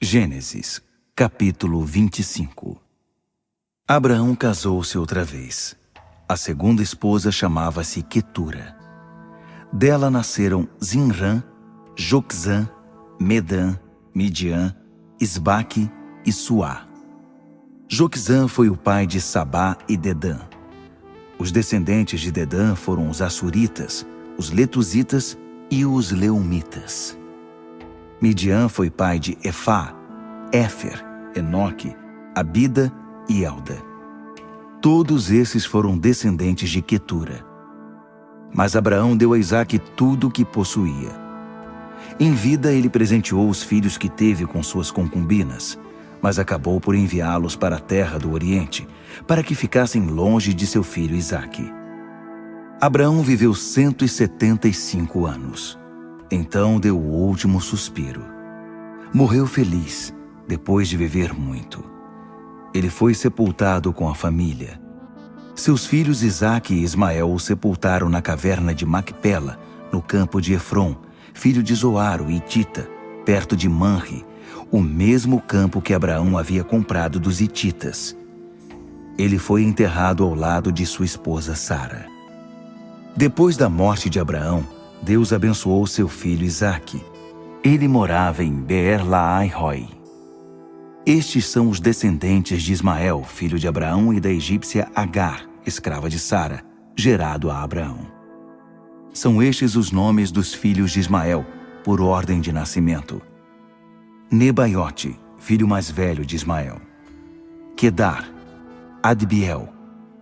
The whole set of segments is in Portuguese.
Gênesis, capítulo 25. Abraão casou-se outra vez. A segunda esposa chamava-se Quetura. Dela nasceram Zinrã, Joquzã, Medã, Midian, Isbaque e Suá. Joquzã foi o pai de Sabá e Dedã. Os descendentes de Dedã foram os Assuritas, os Letuzitas e os Leumitas. Midian foi pai de Efá, Éfer, Enoque, Abida e Elda. Todos esses foram descendentes de Quetura. Mas Abraão deu a Isaque tudo o que possuía. Em vida ele presenteou os filhos que teve com suas concubinas, mas acabou por enviá-los para a terra do Oriente, para que ficassem longe de seu filho Isaque. Abraão viveu 175 anos. Então deu o último suspiro. Morreu feliz, depois de viver muito. Ele foi sepultado com a família. Seus filhos Isaque e Ismael o sepultaram na caverna de Macpela, no campo de Efron, filho de Zoar, o hitita, perto de Manre, o mesmo campo que Abraão havia comprado dos hititas. Ele foi enterrado ao lado de sua esposa Sara. Depois da morte de Abraão, Deus abençoou seu filho Isaque. Ele morava em Beer-Lahai-Roi. Estes são os descendentes de Ismael, filho de Abraão, e da egípcia Agar, escrava de Sara, gerado a Abraão. São estes os nomes dos filhos de Ismael, por ordem de nascimento: Nebaiote, filho mais velho de Ismael; Quedar, Adbiel,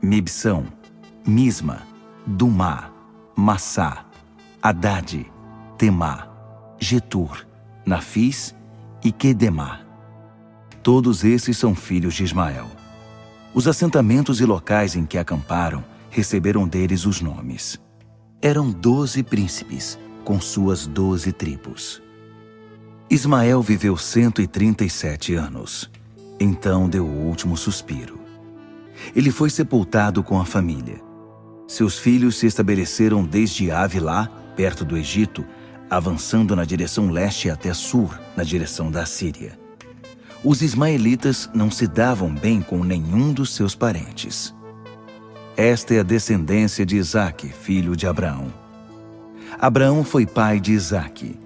Mibsão, Misma, Dumá, Massá, Hadade, Temá, Getur, Nafis e Quedemá. Todos esses são filhos de Ismael. Os assentamentos e locais em que acamparam receberam deles os nomes. Eram 12 príncipes, com suas 12 tribos. Ismael viveu 137 anos. Então deu o último suspiro. Ele foi sepultado com a família. Seus filhos se estabeleceram desde Avilá, perto do Egito, avançando na direção leste até Sur, na direção da Síria. Os ismaelitas não se davam bem com nenhum dos seus parentes. Esta é a descendência de Isaque, filho de Abraão. Abraão foi pai de Isaque.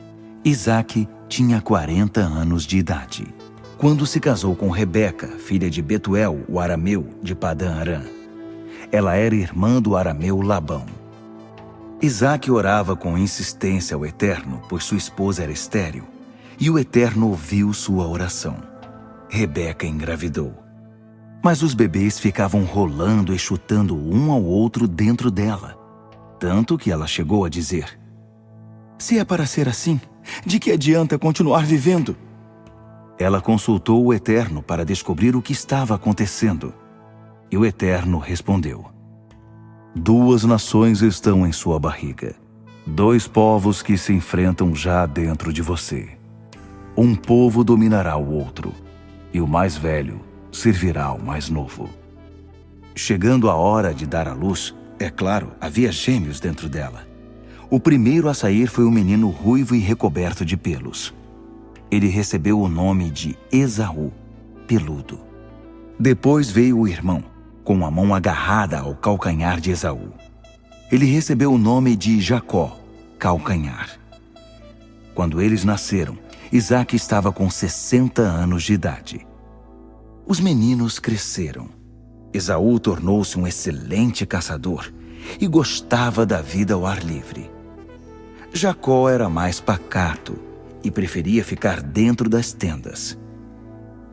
Isaque tinha 40 anos de idade, quando se casou com Rebeca, filha de Betuel, o arameu, de Padã-Arã. Ela era irmã do arameu Labão. Isaque orava com insistência ao Eterno, pois sua esposa era estéril, e o Eterno ouviu sua oração. Rebeca engravidou. Mas os bebês ficavam rolando e chutando um ao outro dentro dela, tanto que ela chegou a dizer: "Se é para ser assim, de que adianta continuar vivendo?" Ela consultou o Eterno para descobrir o que estava acontecendo. E o Eterno respondeu: "2 nações estão em sua barriga, 2 povos que se enfrentam já dentro de você. Um povo dominará o outro, e o mais velho servirá ao mais novo." Chegando a hora de dar à luz, é claro, havia gêmeos dentro dela. O primeiro a sair foi um menino ruivo e recoberto de pelos. Ele recebeu o nome de Esaú, peludo. Depois veio o irmão, com a mão agarrada ao calcanhar de Esaú. Ele recebeu o nome de Jacó, calcanhar. Quando eles nasceram, Isaque estava com 60 anos de idade. Os meninos cresceram. Esaú tornou-se um excelente caçador e gostava da vida ao ar livre. Jacó era mais pacato e preferia ficar dentro das tendas.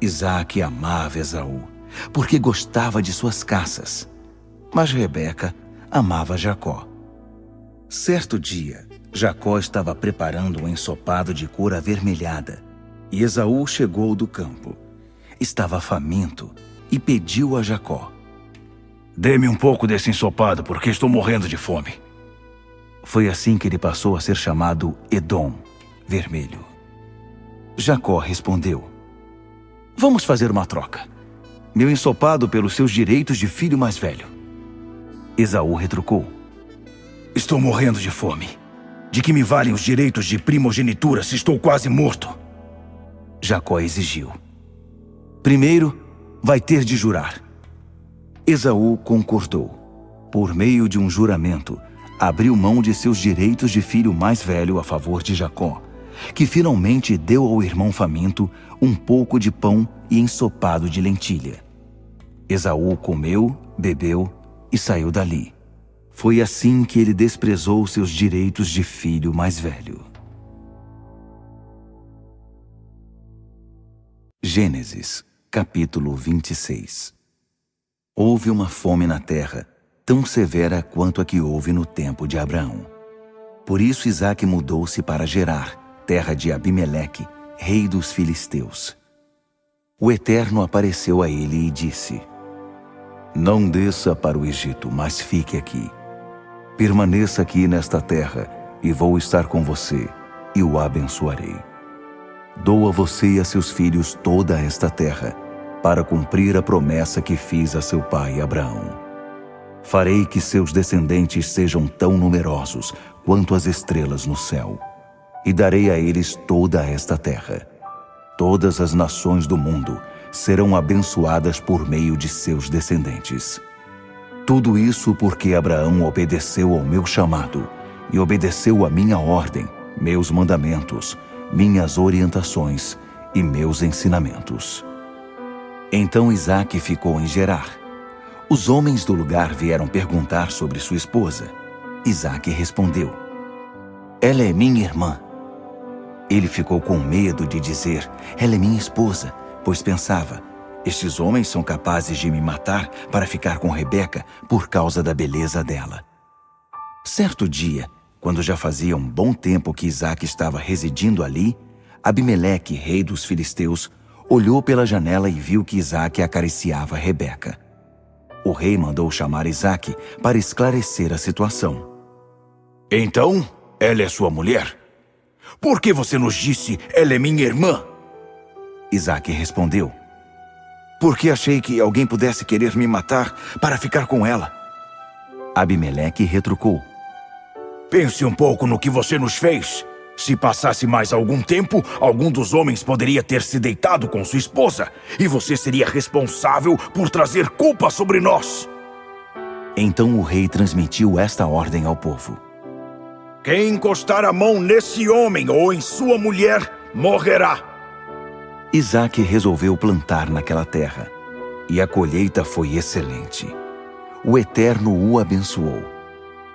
Isaque amava Esaú, porque gostava de suas caças. Mas Rebeca amava Jacó. Certo dia, Jacó estava preparando um ensopado de cor avermelhada, e Esaú chegou do campo. Estava faminto e pediu a Jacó: "Dê-me um pouco desse ensopado, porque estou morrendo de fome." Foi assim que ele passou a ser chamado Edom, vermelho. Jacó respondeu: "Vamos fazer uma troca. Meu ensopado pelos seus direitos de filho mais velho." Esaú retrucou: "Estou morrendo de fome. De que me valem os direitos de primogenitura se estou quase morto?" Jacó exigiu. Primeiro, vai ter de jurar. Esaú concordou. Por meio de um juramento, abriu mão de seus direitos de filho mais velho a favor de Jacó, que finalmente deu ao irmão faminto um pouco de pão e ensopado de lentilha. Esaú comeu, bebeu e saiu dali. Foi assim que ele desprezou seus direitos de filho mais velho. Gênesis, capítulo 26. Houve uma fome na terra, tão severa quanto a que houve no tempo de Abraão. Por isso Isaque mudou-se para Gerar, terra de Abimeleque, rei dos filisteus. O Eterno apareceu a ele e disse: Não desça para o Egito, mas fique aqui. Permaneça aqui nesta terra, e vou estar com você, e o abençoarei. Dou a você e a seus filhos toda esta terra, para cumprir a promessa que fiz a seu pai Abraão. Farei que seus descendentes sejam tão numerosos quanto as estrelas no céu, e darei a eles toda esta terra. Todas as nações do mundo serão abençoadas por meio de seus descendentes. Tudo isso porque Abraão obedeceu ao meu chamado e obedeceu à minha ordem, meus mandamentos, minhas orientações e meus ensinamentos. Então Isaque ficou em Gerar. Os homens do lugar vieram perguntar sobre sua esposa. Isaque respondeu: Ela é minha irmã. Ele ficou com medo de dizer: Ela é minha esposa, pois pensava: estes homens são capazes de me matar para ficar com Rebeca por causa da beleza dela. Certo dia, quando já fazia um bom tempo que Isaque estava residindo ali, Abimeleque, rei dos filisteus, olhou pela janela e viu que Isaque acariciava Rebeca. O rei mandou chamar Isaque para esclarecer a situação. Então, ela é sua mulher? Por que você nos disse, ela é minha irmã? Isaque respondeu: Porque achei que alguém pudesse querer me matar para ficar com ela. Abimeleque retrucou: Pense um pouco no que você nos fez. Se passasse mais algum tempo, algum dos homens poderia ter se deitado com sua esposa, e você seria responsável por trazer culpa sobre nós. Então o rei transmitiu esta ordem ao povo: Quem encostar a mão nesse homem ou em sua mulher, morrerá. Isaque resolveu plantar naquela terra, e a colheita foi excelente. O Eterno o abençoou.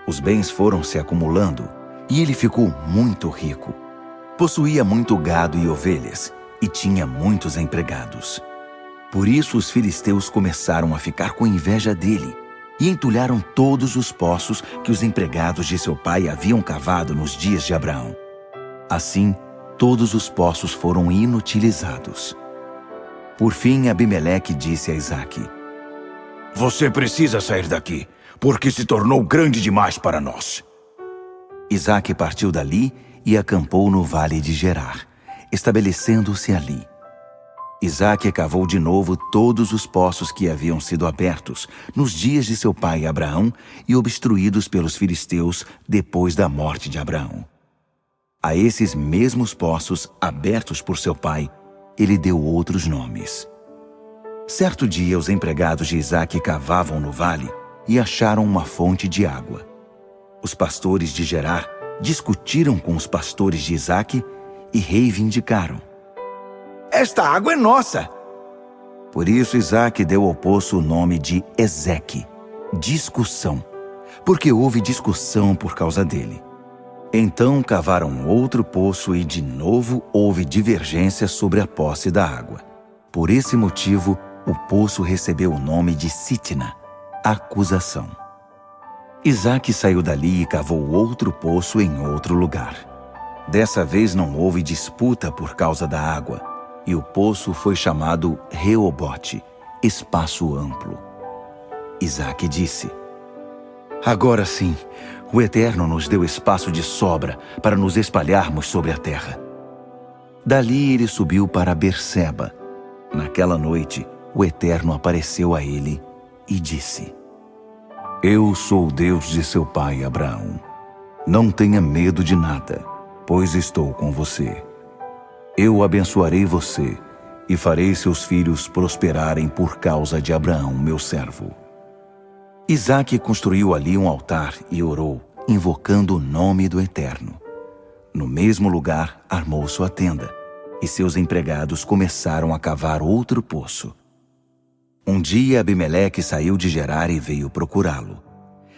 Os bens foram se acumulando, e ele ficou muito rico. Possuía muito gado e ovelhas, e tinha muitos empregados. Por isso os filisteus começaram a ficar com inveja dele, e entulharam todos os poços que os empregados de seu pai haviam cavado nos dias de Abraão. Assim, todos os poços foram inutilizados. Por fim, Abimeleque disse a Isaque: Você precisa sair daqui, porque se tornou grande demais para nós. Isaque partiu dali e acampou no vale de Gerar, estabelecendo-se ali. Isaque cavou de novo todos os poços que haviam sido abertos nos dias de seu pai Abraão e obstruídos pelos filisteus depois da morte de Abraão. A esses mesmos poços, abertos por seu pai, ele deu outros nomes. Certo dia, os empregados de Isaque cavavam no vale e acharam uma fonte de água. Os pastores de Gerar discutiram com os pastores de Isaque e reivindicaram: Esta água é nossa! Por isso Isaque deu ao poço o nome de Ezeque, discussão, porque houve discussão por causa dele. Então cavaram outro poço e de novo houve divergência sobre a posse da água. Por esse motivo, o poço recebeu o nome de Sitna, acusação. Isaque saiu dali e cavou outro poço em outro lugar. Dessa vez não houve disputa por causa da água, e o poço foi chamado Reobote, espaço amplo. Isaque disse: Agora sim, o Eterno nos deu espaço de sobra para nos espalharmos sobre a terra. Dali ele subiu para Berseba. Naquela noite, o Eterno apareceu a ele e disse: Eu sou o Deus de seu pai Abraão. Não tenha medo de nada, pois estou com você. Eu abençoarei você e farei seus filhos prosperarem por causa de Abraão, meu servo. Isaque construiu ali um altar e orou, invocando o nome do Eterno. No mesmo lugar, armou sua tenda, e seus empregados começaram a cavar outro poço. Um dia, Abimeleque saiu de Gerar e veio procurá-lo.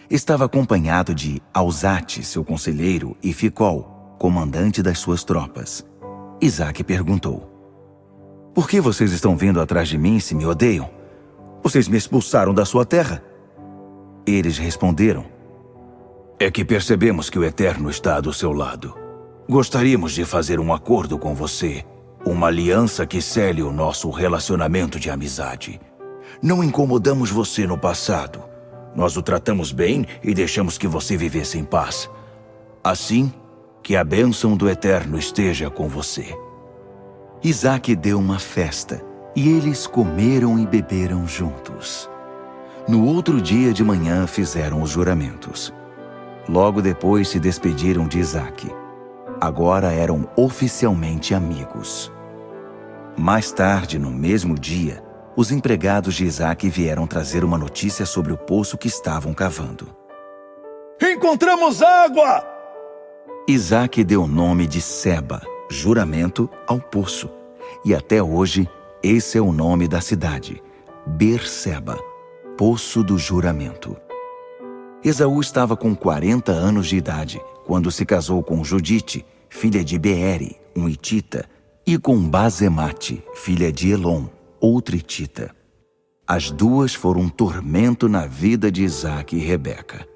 Estava acompanhado de Alzate, seu conselheiro, e Ficol, comandante das suas tropas. Isaque perguntou: Por que vocês estão vindo atrás de mim se me odeiam? Vocês me expulsaram da sua terra? Eles responderam: É que percebemos que o Eterno está do seu lado. Gostaríamos de fazer um acordo com você, uma aliança que cele o nosso relacionamento de amizade. Não incomodamos você no passado. Nós o tratamos bem e deixamos que você vivesse em paz. Assim, que a bênção do Eterno esteja com você. Isaque deu uma festa, e eles comeram e beberam juntos. No outro dia de manhã fizeram os juramentos. Logo depois se despediram de Isaque. Agora eram oficialmente amigos. Mais tarde, no mesmo dia, os empregados de Isaque vieram trazer uma notícia sobre o poço que estavam cavando. Encontramos água! Isaque deu o nome de Seba, juramento, ao poço. E até hoje, esse é o nome da cidade, Berseba, poço do juramento. Esaú estava com 40 anos de idade, quando se casou com Judite, filha de Beere, um hitita, e com Basemate, filha de Elon, outro hitita. As duas foram um tormento na vida de Isaque e Rebeca.